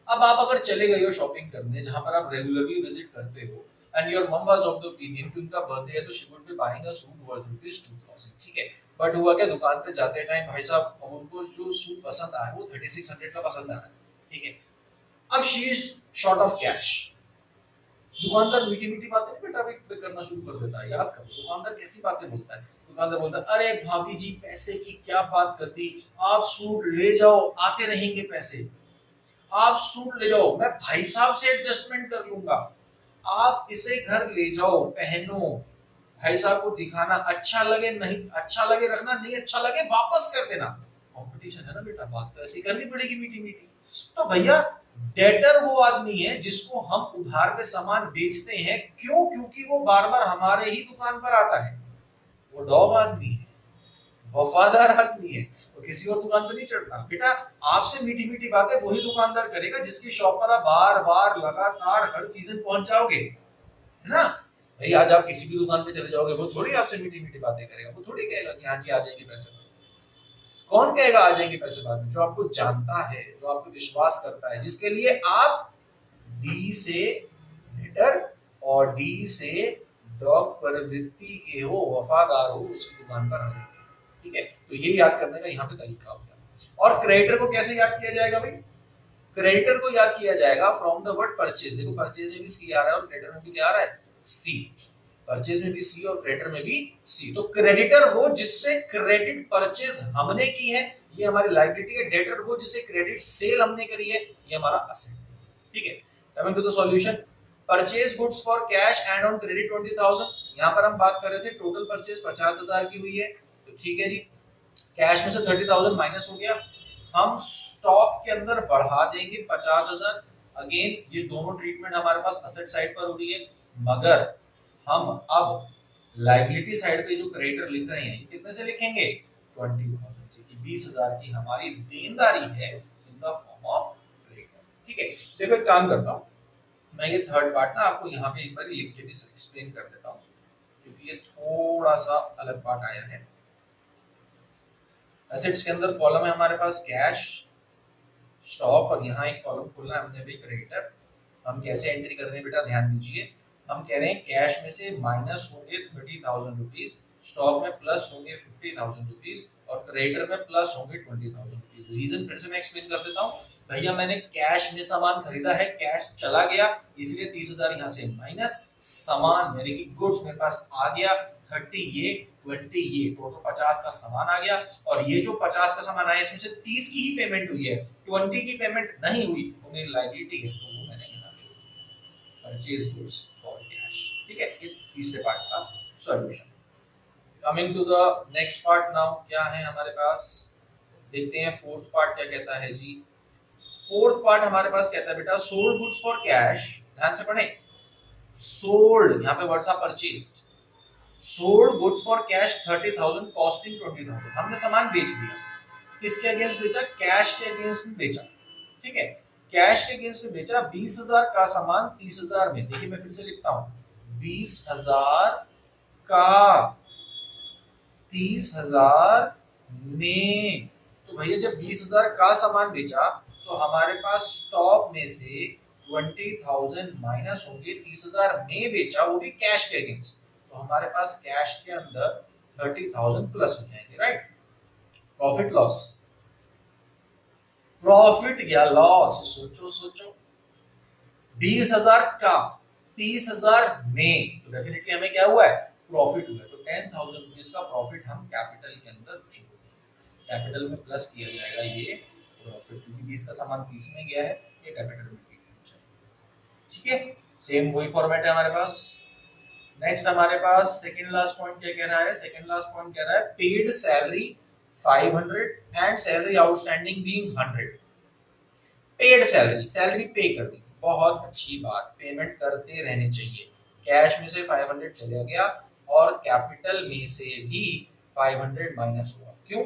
अब आप अगर चले गए हो शॉपिंग करने जहां पर आप रेगुलरली विजिट करते हो, एंड योर मम वाज ऑफ द ओपिनियन कि उनका बर्थडे है तो she would be buying a suit worth ₹2000। ठीक है, बट हुआ क्या, दुकान पे जाते टाइम भाई साहब अब उनको जो सूट पसंद आया वो 3600 का पसंद आया। ठीक है, अब she is short of cash. दुकानदार मीठी मीठी बातें बेटा भी करना शुरू कर देता है। याद करो दुकानदार कैसी बातें बोलता है। दुकानदार बोलता है, अरे भाभी जी पैसे की क्या बात करती, आप सूट ले जाओ, आते रहेंगे पैसे, आप सूट ले जाओ, मैं भाई साहब से एडजस्टमेंट कर लूंगा, आप इसे घर ले जाओ, पहनो, भाई साहब को दिखाना, अच्छा लगे नहीं अच्छा लगे रखना, नहीं अच्छा लगे वापस कर देना। कंपटीशन है ना बेटा, बात तो ऐसी करनी पड़ेगी मीठी मीठी। तो भैया डेटर वो आदमी है जिसको हम उधार पे सामान बेचते हैं, क्यों? क्योंकि वो बार बार हमारे ही दुकान पर आता है। वो डॉग आदमी है, वफादार आदमी है, वो किसी और दुकान पर नहीं चढ़ता। बेटा आपसे मीठी मीठी बातें वही दुकानदार करेगा जिसकी शॉप पर आप बार बार लगातार हर सीजन पहुंच जाओगे, है ना? भाई आज आप किसी भी दुकान पे चले जाओगे, वो थोड़ी आपसे मीठी मीठी बातें करेगा, वो थोड़ी कहेगा कि हाँ जी आ जाएंगे पैसे। कौन कहेगा आ जाएंगे पैसे बाद में? जो आपको जानता है, जो आपको विश्वास करता है, जिसके लिए आप डी से लेटर और डी से डॉग प्रवृत्ति के हो, वफादार हो, उसकी दुकान पर आ जाएंगे। ठीक है, तो ये याद करने का यहाँ पे तरीका होता है। और क्रेडिटर को कैसे याद किया जाएगा भाई? क्रेडिटर को याद किया जाएगा फ्रॉम द वर्ड परचेज। देखो परचेज में भी सी आ रहा है और क्रेडिटर में भी क्या आ रहा है? सी। परचेज में भी सी और क्रेडिटर में भी सी। तो क्रेडिटर वो जिससे क्रेडिट परचेज हमने की है, ये हमारी लायबिलिटी है। डेटर वो जिसे क्रेडिट सेल हमने करी है, ये हमारा असेट। ठीक है, coming to the solution, purchase goods for cash and on credit 20,000। यहाँ पर हम बात कर रहे थे टोटल परचेज 50,000 की हुई है, तो ठीक है जी, कैश में से 30,000 माइनस हो गया, हम स्टॉक के अंदर बढ़ा देंगे 50,000। अगेन ये दोनों ट्रीटमेंट हमारे पास असेट साइड पर हो रही है, मगर हम अब लायबिलिटी साइड पे जो क्रेडिटर लिख रहे हैं कितने से लिखेंगे? 20,000 से, कि 20,000 की हमारी देनदारी है इन द फॉर्म ऑफ क्रेडिटर। ठीक है, देखो एक काम करता हूं, मैं ये थर्ड पार्ट ना आपको यहाँ पे एक बार लिख के भी एक्सप्लेन कर देता हूँ, क्योंकि ये थोड़ा सा अलग पार्ट आया है। एसेट्स के अंदर कॉलम है हमारे पास कैश, स्टॉक, और यहाँ एक कॉलम खोलना है हमने भी क्रेडिटर। हम कैसे एंट्री कर रहे हैं बेटा, ध्यान दीजिए। हम कह रहे हैं कैश में से माइनस होंगे 30,000 रुपीज, स्टॉक में प्लस होंगे 50,000 रुपीज, और क्रेडिटर में प्लस होंगे 20,000 रुपीज। रीजन फिर से मैं एक्सप्लेन कर देता हूँ। भैया मैंने कैश में सामान खरीदा है, कैश चला गया, इसलिए 30,000 यहाँ से माइनस, सामान यानी कि गुड्स मेरे पास आ गया 30 ये 20 ये, टोटल 50 का सामान आ गया। और ये जो 50 का सामान आया इसमें से 30 की ही पेमेंट हुई है, 20 की पेमेंट नहीं हुई, वो मेरी लायबिलिटी है, तो वो मैंने यहाँ जोड़ परचेज गुड्स फॉर कैश। ठीक है, ये तीसरे पार्ट का solution. Coming to the next part now, क्या है हमारे पास, देखते हैं फोर्थ पार्ट क्या कहता है जी। फोर्थ पार्ट हमारे पास कहता है बेटा सोल्ड गुड्स फॉर कैश, ध्यान से पढ़ें। सोल्ड, यहाँ पे वर्ड था purchased, sold goods for cash 30,000 costing 20,000। हमने सामान बेच दिया, किसके अगेंस्ट बेचा, कैश के अगेंस्ट में बेचा। ठीक है, कैश के अगेंस्ट में बेचा 20,000 का सामान 30,000 में। देखिए मैं फिर से लिखता हूं, 20,000 का 30,000 में। तो भैया जब 20,000 का सामान बेचा तो हमारे पास स्टॉक में से 20,000 माइनस होंगे, 30,000 में बेचा वो भी कैश के अगेंस्ट, तो हमारे पास कैश के अंदर 30,000 प्लस हो जाएंगे, राइट। प्रॉफिट लॉस, प्रॉफिट या लॉस, सोचो सोचो। 20,000 का 30,000 में, तो डेफिनेटली हमें क्या हुआ है, प्रॉफिट हुआ है। तो 10,000 रुपीज का प्रॉफिट हम कैपिटल के अंदर जोड़ देंगे, कैपिटल में प्लस किया जाएगा ये प्रॉफिट, क्योंकि 20 का सामान 30 में गया है, ये कैपिटल में हो जाएगा। ठीक है, सेम वही फॉर्मेट है हमारे पास। नेक्स्ट हमारे पास सेकंड लास्ट पॉइंट क्या कह रहा है, सेकंड लास्ट पॉइंट कह रहा है paid salary 500 and salary outstanding being 100। Paid salary, salary पे कर दी, बहुत अच्छी बात, पेमेंट करते रहने चाहिए। कैश में से 500 चला गया और कैपिटल में से भी 500 माइनस हुआ, क्यों,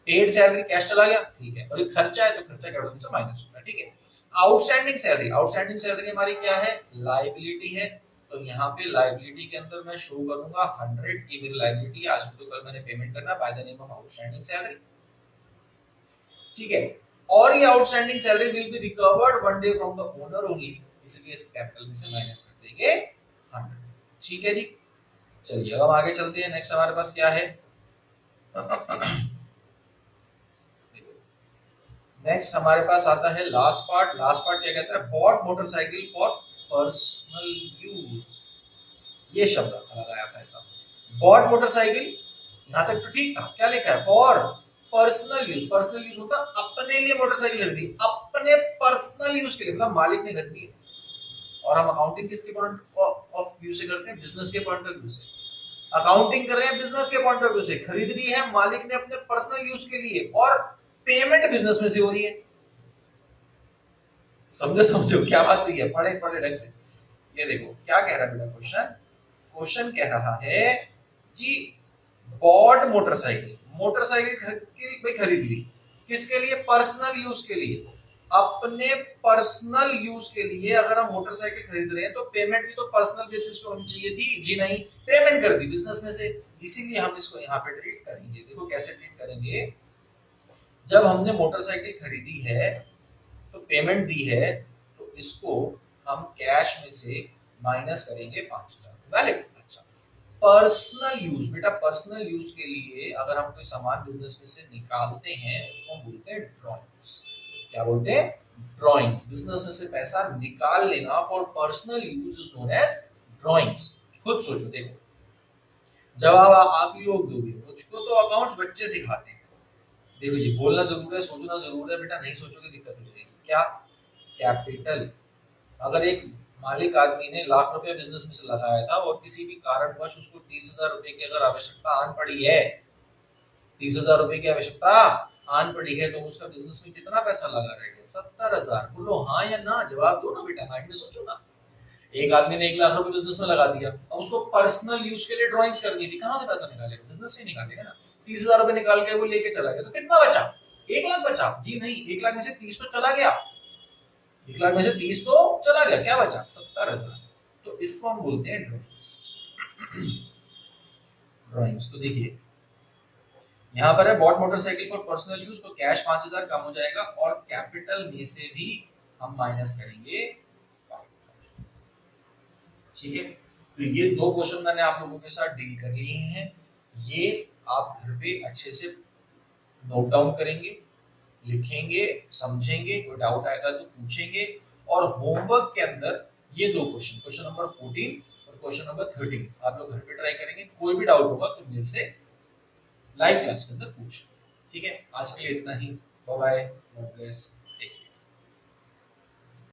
पेड सैलरी कैश चला गया, ठीक है, और ये खर्चा है तो खर्चा कैपिटल से माइनस होगा, ठीक है। आउटस्टैंडिंग सैलरी, आउटस्टैंडिंग सैलरी हमारी क्या है, लायबिलिटी है, तो यहाँ पे लायबिलिटी के अंदर मैं शो करूंगा 100 की मेरी लायबिलिटी है, आज तो कल मैंने पेमेंट करना by the name of outstanding salary. ठीक है, और ये outstanding salary will be recovered one day from the owner only, इसलिए इस कैपिटल में से माइनस कर देंगे 100। ठीक है जी, चलिए अब हम आगे चलते हैं। नेक्स्ट हमारे पास क्या है, नेक्स्ट हमारे पास आता है लास्ट पार्ट। लास्ट पार्ट क्या कहता है, bought motorcycle for personal use, ये शब्द लगाया पैसा, बॉट मोटरसाइकिल, यहां तक तो ठीक था, क्या लिखा है, for personal use, personal use मतलब अपने लिए मोटरसाइकिल खरीदी, अपने पर्सनल यूज के लिए, मतलब मालिक ने खरीदी है। और हम अकाउंटिंग किसके पॉइंट ऑफ व्यू से करते हैं, बिजनेस के पॉइंट ऑफ व्यू से। अकाउंटिंग कर रहे हैं बिजनेस के पॉइंट ऑफ व्यू से, खरीद रही है मालिक ने अपने पर्सनल यूज के लिए, और पेमेंट बिजनेस में से हो रही है। समझो समझो क्या बात हुई है, पढ़े पढ़े ढंग से। ये देखो क्या कह रहा है बेटा क्वेश्चन, क्वेश्चन कह रहा है जी बॉट मोटरसाइकिल, मोटरसाइकिल भाई खरीद ली, किसके लिए, पर्सनल यूज के लिए, अपने पर्सनल यूज के लिए। अगर हम मोटरसाइकिल खरीद रहे हैं तो पेमेंट भी तो पर्सनल बेसिस पे होनी चाहिए थी जी, नहीं, पेमेंट कर दी बिजनेस में से, इसीलिए हम इसको यहाँ पे ट्रीट करेंगे। देखो कैसे ट्रीट करेंगे, जब हमने मोटरसाइकिल खरीदी है तो पेमेंट दी है, तो इसको हम कैश में से माइनस करेंगे 5,000, वैलिड। अच्छा, पर्सनल यूज, बेटा पर्सनल यूज के लिए अगर हम कोई सामान बिजनेस में से निकालते हैं उसको हम बोलते हैं ड्रॉइंग्स। क्या बोलते हैं, ड्रॉइंग्स। बिजनेस में से पैसा निकाल लेना for personal use is known as drawings. खुद सोचो, देखो जवाब आप ही लोग दोगे, मुझको तो अकाउंट्स बच्चे सिखाते हैं। देखो जी, बोलना जरूर है, सोचना जरूर है बेटा, नहीं सोचोगे दिक्कत हो जाएगी। क्या, कैपिटल, अगर एक मालिक आदमी ने लाख रुपए बिजनेस में से लगाया था और किसी भी कारणवश उसको 30,000 रुपए की अगर आवश्यकता आन पड़ी है, 30,000 रुपए की आवश्यकता आन पड़ी है, तो उसका बिजनेस में कितना पैसा लगा रहेगा, 70,000। बोलो हाँ या ना, जवाब दो ना बेटा, माइंड में सोचो ना। एक आदमी ने 1 लाख रुपए बिजनेस में लगा दिया, अब उसको पर्सनल यूज के लिए ड्राइंग्स करनी थी, कहां से पैसा निकालेगा, बिजनेस से निकालेगा ना। 30,000 रुपए निकाल के वो लेके चला गया, तो कितना बचा, 1 लाख बचा जी, नहीं, 1 लाख में से 30 तो चला गया, 1 लाख में से 30 तो चला गया, क्या बचा, 70,000। तो इसको हम बोलते हैं ड्राइंग्स। ड्राइंग्स, तो देखिए यहाँ पर है bought motorcycle for personal use, तो कैश 5,000 कम हो जाएगा और कैपिटल में से भी हम माइनस करेंगे 5,000। ठीक है, तो ये दो क्वेश्चन मैंने आप लोगों के साथ डील कर लिए हैं। ये आप घर पे अच्छे से नोट डाउन करेंगे, लिखेंगे, समझेंगे, कोई डाउट आएगा तो पूछेंगे। और होमवर्क के अंदर ये दो क्वेश्चन, क्वेश्चन नंबर 14 और क्वेश्चन नंबर 13 आप लोग घर पे ट्राई करेंगे। कोई भी डाउट होगा तो मेरे से लाइव क्लास के अंदर पूछो। ठीक है, आज के लिए इतना ही। Bye bye, God bless.